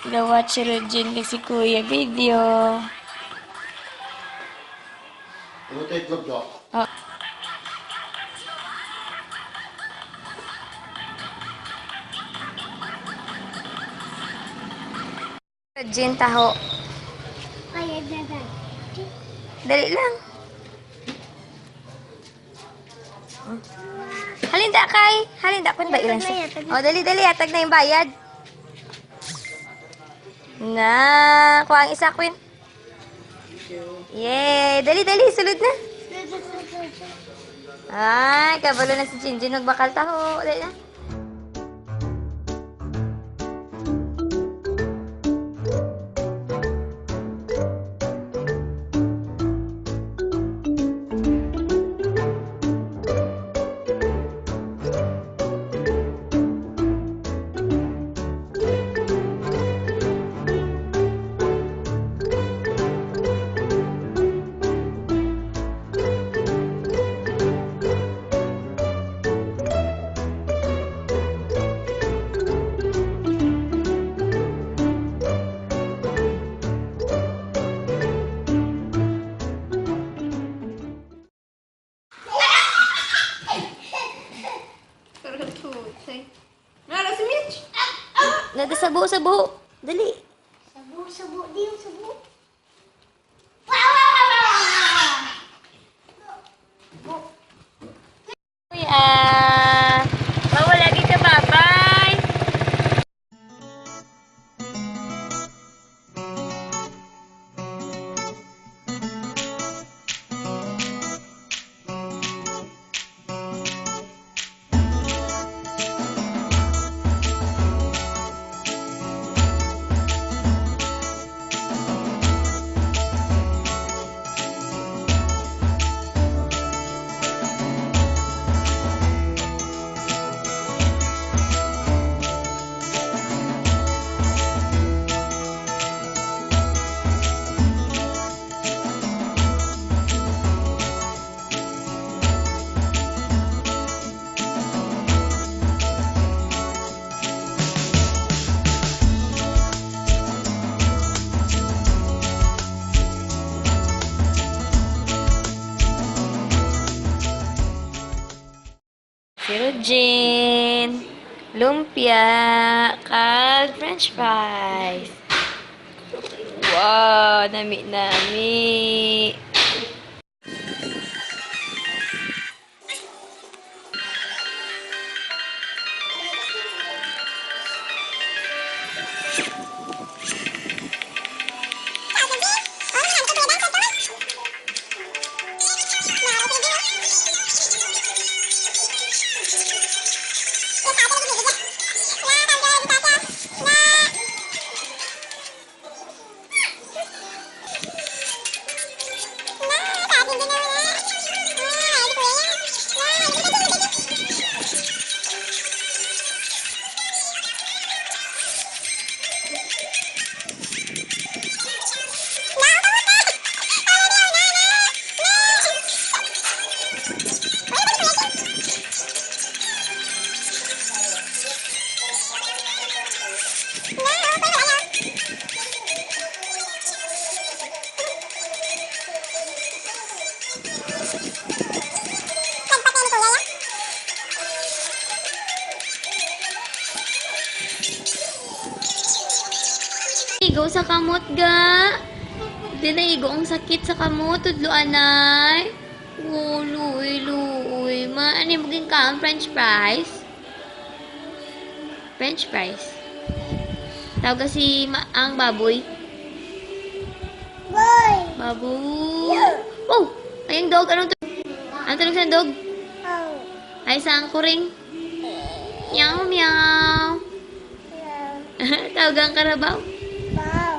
Gawat si Rujin kasi kuya video. Ano tayo vlog do? Oh. Rujin, taho. Kaya dadan. Dali lang. Halinda kay. Halinda kun ba ilang siya? Oh, dali atag na yung bayad. Na, kuha ang isa Queen. Yay, dali sulod na. Ay, kabalo na si Jinjin magbakal taho. Dali na. Nada sa buho. Dali. Sabu, di yung sabu. Kuya. Mawala kita, bye-bye. Si Rujin. Lumpia. Kag french fries. Wow, nami. Igo sa kamot ga. Di na igo ang sakit sa kamot. Tudlo anay. Oh, luoy. Ano yung maging ka ang french fries? French fries. Tawag si ang baboy. Boy. Baboy. Oh! Ay, yung dog. Anong tulog? Anong tulog sa dog? Oh. Ay, sa ang kuring. Meow. Tawag ang karabaw. Wow.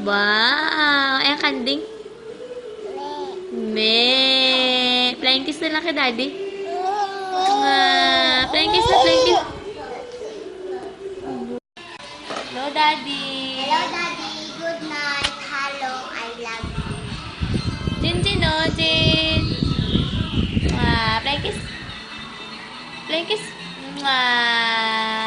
Wow! Ay, ang kanding. Flying kiss na lang kay daddy. Flying kiss. Hello, daddy. Hello, Daddy. Good night. Hello, I love you. Jin. Flying kiss. Mwah.